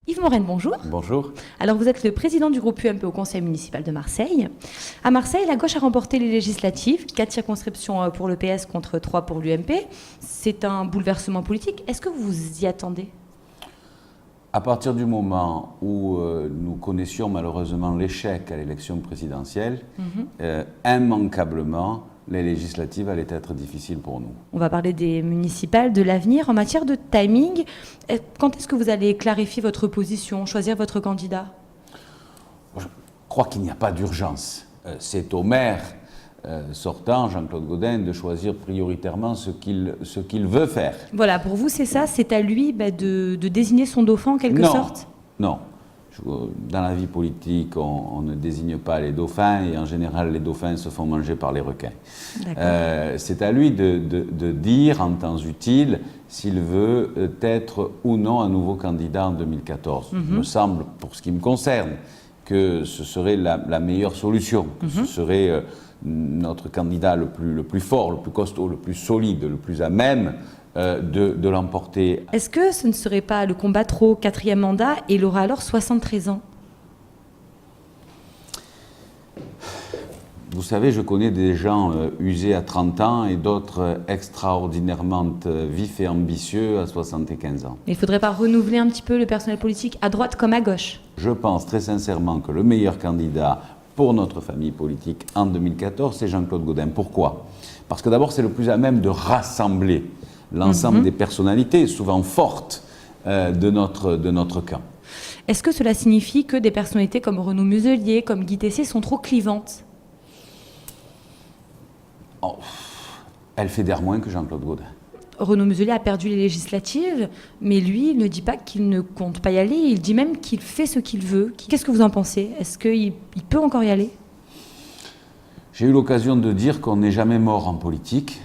Yves Morenne, bonjour. Bonjour. Alors vous êtes le président du groupe UMP au conseil municipal de Marseille. À Marseille, la gauche a remporté les législatives, 4 circonscriptions pour le PS contre 3 pour l'UMP. C'est un bouleversement politique. Est-ce que vous vous y attendez ? À partir du moment où nous connaissions malheureusement l'échec à l'élection présidentielle, immanquablement, les législatives allaient être difficiles pour nous. On va parler des municipales, de l'avenir. En matière de timing, quand est-ce que vous allez clarifier votre position, choisir votre candidat ? Je crois qu'il n'y a pas d'urgence. C'est au maire sortant, Jean-Claude Gaudin, de choisir prioritairement ce qu'il veut faire. Voilà, pour vous c'est ça, c'est à lui de désigner son dauphin en quelque sorte ? Non. Dans la vie politique, on ne désigne pas les dauphins et en général les dauphins se font manger par les requins. C'est à lui de dire en temps utile s'il veut être ou non un nouveau candidat en 2014. Il me semble, pour ce qui me concerne, que ce serait la meilleure solution, que ce serait notre candidat le plus fort, le plus costaud, le plus solide, le plus à même de l'emporter. Est-ce que ce ne serait pas le combattre au 4e mandat et il aura alors 73 ans ? Vous savez, je connais des gens usés à 30 ans et d'autres extraordinairement vifs et ambitieux à 75 ans. Il ne faudrait pas renouveler un petit peu le personnel politique à droite comme à gauche ? Je pense très sincèrement que le meilleur candidat pour notre famille politique en 2014, c'est Jean-Claude Gaudin. Pourquoi ? Parce que d'abord, c'est le plus à même de rassembler l'ensemble des personnalités, souvent fortes, de notre camp. Est-ce que cela signifie que des personnalités comme Renaud Muselier, comme Guy Tessier sont trop clivantes ? Elle fédère moins que Jean-Claude Gaudin. Renaud Muselier a perdu les législatives, mais lui, il ne dit pas qu'il ne compte pas y aller, il dit même qu'il fait ce qu'il veut. Qu'est-ce que vous en pensez ? Est-ce qu'il peut encore y aller ? J'ai eu l'occasion de dire qu'on n'est jamais mort en politique,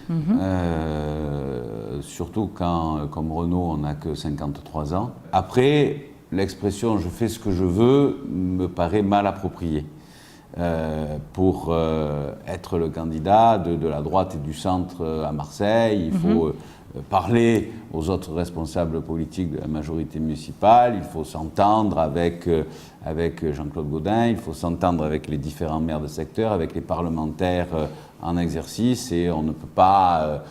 surtout quand, comme Renaud, on n'a que 53 ans. Après, l'expression « je fais ce que je veux » me paraît mal appropriée. Pour être le candidat de la droite et du centre à Marseille, il faut parler aux autres responsables politiques de la majorité municipale, il faut s'entendre avec Jean-Claude Gaudin, il faut s'entendre avec les différents maires de secteur, avec les parlementaires en exercice, et on ne peut pas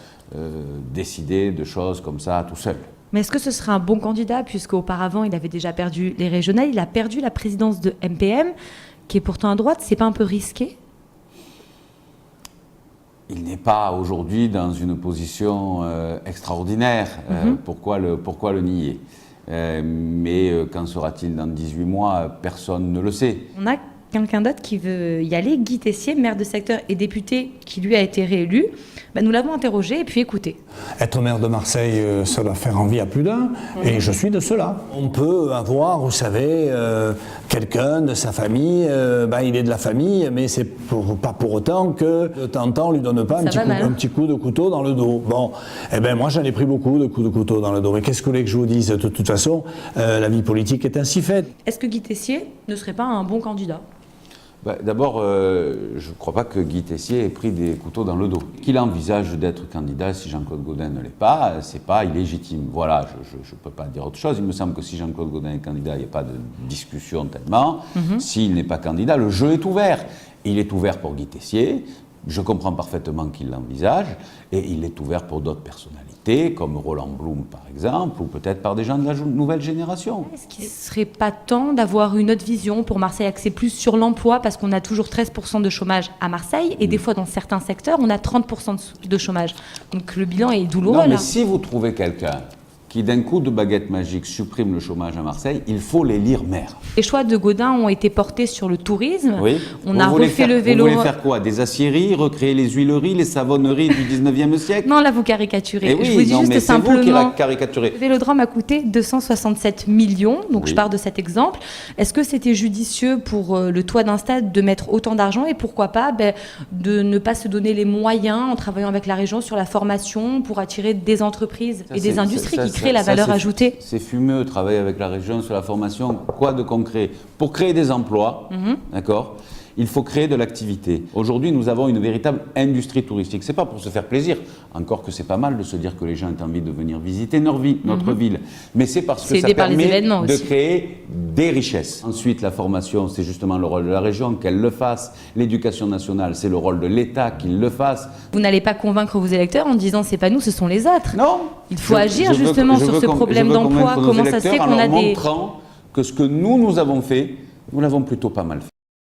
décider de choses comme ça tout seul. Mais est-ce que ce serait un bon candidat, puisqu'auparavant il avait déjà perdu les régionales, il a perdu la présidence de MPM, qui est pourtant à droite, c'est pas un peu risqué ? Il n'est pas aujourd'hui dans une position extraordinaire. Pourquoi le nier ? Mais qu'en sera-t-il dans 18 mois ? Personne ne le sait. On a quelqu'un d'autre qui veut y aller, Guy Tessier, maire de secteur et député, qui lui a été réélu. Nous l'avons interrogé et puis écoutez. Être maire de Marseille, ça doit faire envie à plus d'un, et je suis de ceux-là. On peut avoir, vous savez, quelqu'un de sa famille, il est de la famille, mais c'est pas pour autant que de temps en temps on lui donne pas un petit coup de couteau dans le dos. Bon, moi j'en ai pris beaucoup de coups de couteau dans le dos, mais qu'est-ce que vous voulez que je vous dise ? De toute façon, la vie politique est ainsi faite. Est-ce que Guy Tessier ne serait pas un bon candidat ? D'abord, je ne crois pas que Guy Tessier ait pris des couteaux dans le dos. Qu'il envisage d'être candidat si Jean-Claude Gaudin ne l'est pas, c'est pas illégitime. Voilà, je ne peux pas dire autre chose. Il me semble que si Jean-Claude Gaudin est candidat, il n'y a pas de discussion tellement. S'il n'est pas candidat, le jeu est ouvert. Il est ouvert pour Guy Tessier. Je comprends parfaitement qu'il l'envisage. Et il est ouvert pour d'autres personnalités, comme Roland Blum par exemple, ou peut-être par des gens de la nouvelle génération. Est-ce qu'il ne serait pas temps d'avoir une autre vision pour Marseille, axée plus sur l'emploi, parce qu'on a toujours 13% de chômage à Marseille, et des fois dans certains secteurs, on a 30% de chômage. Donc le bilan est douloureux. Non, mais si vous trouvez quelqu'un qui d'un coup de baguette magique supprime le chômage à Marseille, il faut l'élire maire. Les choix de Gaudin ont été portés sur le tourisme. Oui. On a refait le vélo. Vous voulez faire quoi ? Des aciéries, recréer les huileries, les savonneries du 19e siècle ? Non, là vous caricaturez. Oui, je vous dis juste simplement, c'est vous qui caricaturez. Le Vélodrome a coûté 267 millions, donc je pars de cet exemple. Est-ce que c'était judicieux pour le toit d'un stade de mettre autant d'argent et pourquoi pas de ne pas se donner les moyens en travaillant avec la région sur la formation pour attirer des entreprises et des industries qui créent la valeur ajoutée. C'est fumeux, travailler avec la région sur la formation. Quoi de concret ? Pour créer des emplois, d'accord ? Il faut créer de l'activité. Aujourd'hui, nous avons une véritable industrie touristique. C'est pas pour se faire plaisir, encore que c'est pas mal de se dire que les gens ont envie de venir visiter notre ville, mais c'est parce que ça permet de créer des richesses. Ensuite, la formation, c'est justement le rôle de la région, qu'elle le fasse. L'éducation nationale, c'est le rôle de l'État qu'il le fasse. Vous n'allez pas convaincre vos électeurs en disant c'est pas nous, ce sont les autres. Non. Il faut agir justement sur ce problème d'emploi. Comment ça se fait qu'on a des... montrant que ce que nous avons fait, nous l'avons plutôt pas mal fait.